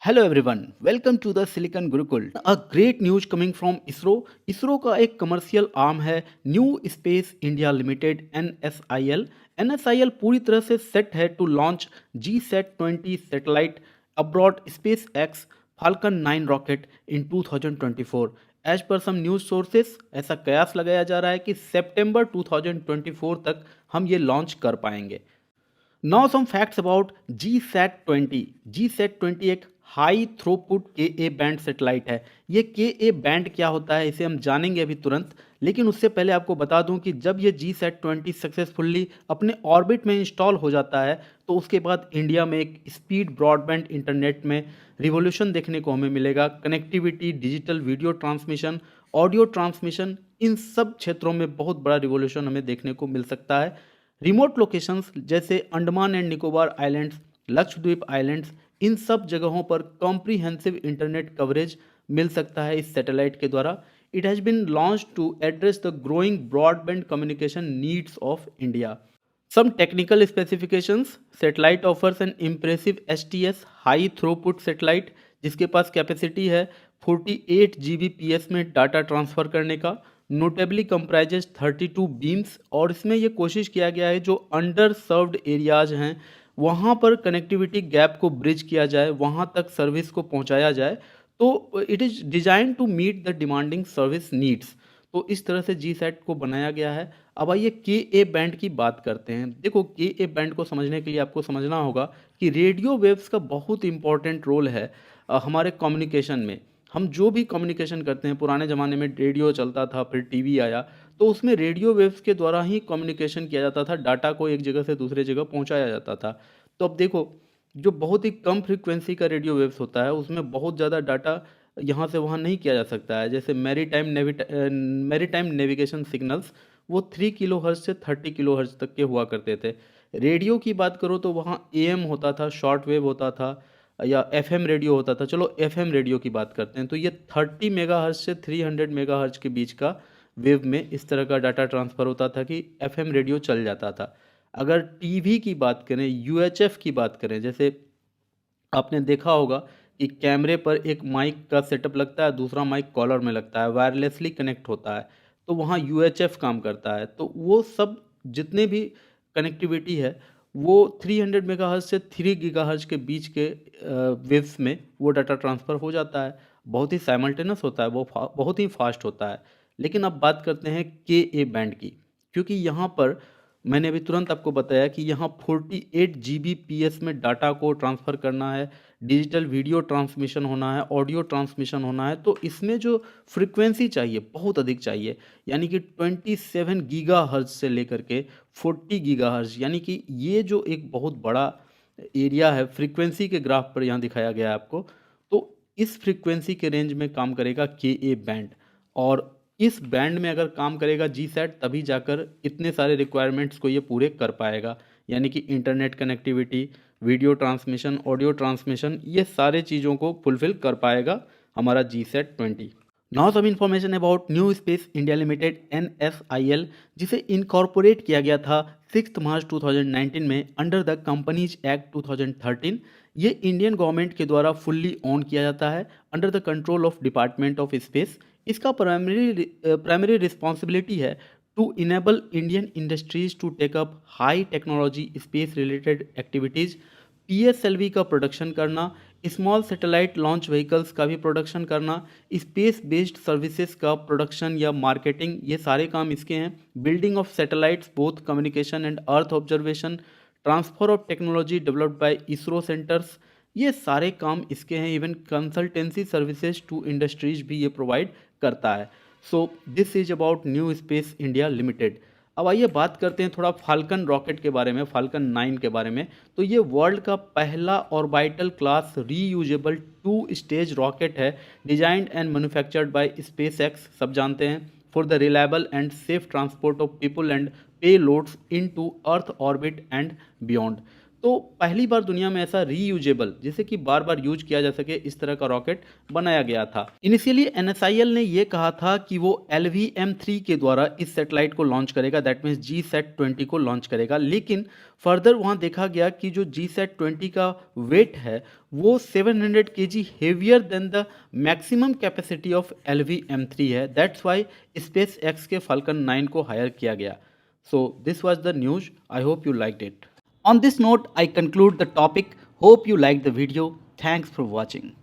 Hello everyone, welcome to the silicon Gurukul. A great news coming from ISRO. ISRO का एक commercial arm है new space India limited NSIL। NSIL पूरी तरह से set है to launch GSAT-20 satellite abroad SpaceX Falcon 9 rocket in 2024। As per some news sources ऐसा कयास लगाया जा रहा है कि सितंबर 2024 तक हम ये लॉन्च कर पाएंगे। Now some facts about GSAT-20। GSAT-20 एक high throughput KA band satellite है। ये KA बैंड क्या होता है इसे हम जानेंगे अभी तुरंत, लेकिन उससे पहले आपको बता दूं कि जब ये GSAT-20 सक्सेसफुली अपने ऑर्बिट में इंस्टॉल हो जाता है तो उसके बाद इंडिया में एक स्पीड ब्रॉडबैंड इंटरनेट में रिवॉल्यूशन देखने को हमें मिलेगा। Connectivity, digital video transmission, audio transmission, इन सब क्षेत्रों में बहुत बड़ा रिवॉल्यूशन हमें देखने को मिल सकता है। रिमोट लोकेशंस जैसे Andaman and Nicobar islands, Lakshadweep islands, इन सब जगहों पर कॉम्प्रिहेंसिव इंटरनेट कवरेज मिल सकता है इस सैटेलाइट के द्वारा। It has been launch to address the growing broadband communication needs of India. Some technical specifications: satellite offers an impressive STS high throughput satellite जिसके पास कैपेसिटी है 48 Gbps में डाटा ट्रांसफ़र करने का। नोटेबली कंप्राइजेज 32 बीम्स, और इसमें ये कोशिश किया गया है जो अंडर सर्व्ड एरियाज हैं वहाँ पर कनेक्टिविटी गैप को ब्रिज किया जाए, वहाँ तक सर्विस को पहुँचाया जाए। तो it is design to meet the demanding service needs. तो इस तरह से GSAT को बनाया गया है। अब आइए KA बैंड की बात करते हैं। देखो, KA बैंड को समझने के लिए आपको समझना होगा कि रेडियो वेव्स का बहुत इंपॉर्टेंट रोल है हमारे कम्युनिकेशन में। हम जो भी कम्युनिकेशन करते हैं, पुराने ज़माने में रेडियो चलता था, फिर टीवी आया, तो उसमें रेडियो वेव्स के द्वारा ही कम्युनिकेशन किया जाता था, डाटा को एक जगह से दूसरे जगह पहुंचाया जाता था। तो अब देखो, जो बहुत ही कम फ्रीक्वेंसी का रेडियो वेव्स होता है उसमें बहुत ज़्यादा डाटा यहाँ से वहाँ नहीं किया जा सकता है। जैसे मैरीटाइम नेविगेशन सिग्नल्स, वो 3 किलो हर्ट्ज से 30 किलो हर्ट्ज तक के हुआ करते थे। रेडियो की बात करो तो वहाँ AM होता था, शॉर्ट वेव होता था, या FM रेडियो होता था। चलो FM रेडियो की बात करते हैं, तो ये 30 मेगाहर्ट्ज से 300 मेगाहर्ट्ज के बीच का वेव में इस तरह का डाटा ट्रांसफ़र होता था कि FM रेडियो चल जाता था। अगर टीवी की बात करें, UHF की बात करें, जैसे आपने देखा होगा कि कैमरे पर एक माइक का सेटअप लगता है, दूसरा माइक कॉलर में लगता है, वायरलेसली कनेक्ट होता है, तो वहाँ UHF काम करता है। तो वो सब जितने भी कनेक्टिविटी है वो 300 मेगाहर्ट्ज से 3 गीगाहर्ट्ज के बीच के वेव्स में वो डाटा ट्रांसफ़र हो जाता है। बहुत ही साइमल्टेनियस होता है, वो बहुत ही फास्ट होता है। लेकिन अब बात करते हैं KA बैंड की, क्योंकि यहाँ पर मैंने अभी तुरंत आपको बताया कि यहाँ 48 Gbps में डाटा को ट्रांसफ़र करना है, डिजिटल वीडियो ट्रांसमिशन होना है, ऑडियो ट्रांसमिशन होना है, तो इसमें जो फ्रीक्वेंसी चाहिए बहुत अधिक चाहिए। यानी कि 27 गीगाहर्ट्ज से लेकर के 40 गीगाहर्ट्ज, यानी कि ये जो एक बहुत बड़ा एरिया है फ्रीक्वेंसी के ग्राफ पर यहाँ दिखाया गया है आपको। तो इस फ्रीक्वेंसी के रेंज में काम करेगा KA बैंड, और इस बैंड में अगर काम करेगा GSAT तभी जाकर इतने सारे रिक्वायरमेंट्स को ये पूरे कर पाएगा। यानी कि internet connectivity, video transmission, audio transmission, ये सारे चीज़ों को फुलफिल कर पाएगा हमारा GSAT-20। Now some information about new space India limited NSIL, जिसे इनकॉर्पोरेट किया गया था 6 मार्च 2019 में अंडर द कंपनीज एक्ट 2013। ये इंडियन गवर्नमेंट के द्वारा फुल्ली ऑन किया जाता है under the control of department of space. इसका प्राइमरी रिस्पॉन्सिबिलिटी है to enable Indian industries to take up high technology space related activities, PSLV का प्रोडक्शन करना, स्मॉल सैटेलाइट लॉन्च व्हीकल्स का भी प्रोडक्शन करना, स्पेस बेस्ड सर्विसेज का production या marketing, ये सारे काम इसके हैं। Building of satellites both communication and earth observation, transfer of technology developed by ISRO centres, ये सारे काम इसके हैं। Even consultancy services to industries भी ये प्रोवाइड करता है। So this is about new space India limited. अब आइए बात करते हैं थोड़ा फाल्कन रॉकेट के बारे में, फाल्कन 9 के बारे में। तो ये वर्ल्ड का पहला orbital class reusable 2 stage rocket है, designed and manufactured by SpaceX, सब जानते हैं, for the reliable and safe transport of people and payloads into Earth orbit and beyond. तो पहली बार दुनिया में ऐसा रीयूजेबल, जिसे कि बार बार यूज किया जा सके, इस तरह का रॉकेट बनाया गया था। इनिशियली एनएसआईएल ने ये कहा था कि वो LVM-3 के द्वारा इस सैटेलाइट को लॉन्च करेगा, दैट मीन्स GSAT-20 को लॉन्च करेगा, लेकिन फर्दर वहाँ देखा गया कि जो GSAT-20 का वेट है वो 700 kg heavier than the maximum capacity of LVM-3 है। दैट्स वाई स्पेस एक्स के फाल्कन 9 को हायर किया गया। So this was the news. I hope you liked it. On this note, I conclude the topic. Hope you liked the video. Thanks for watching.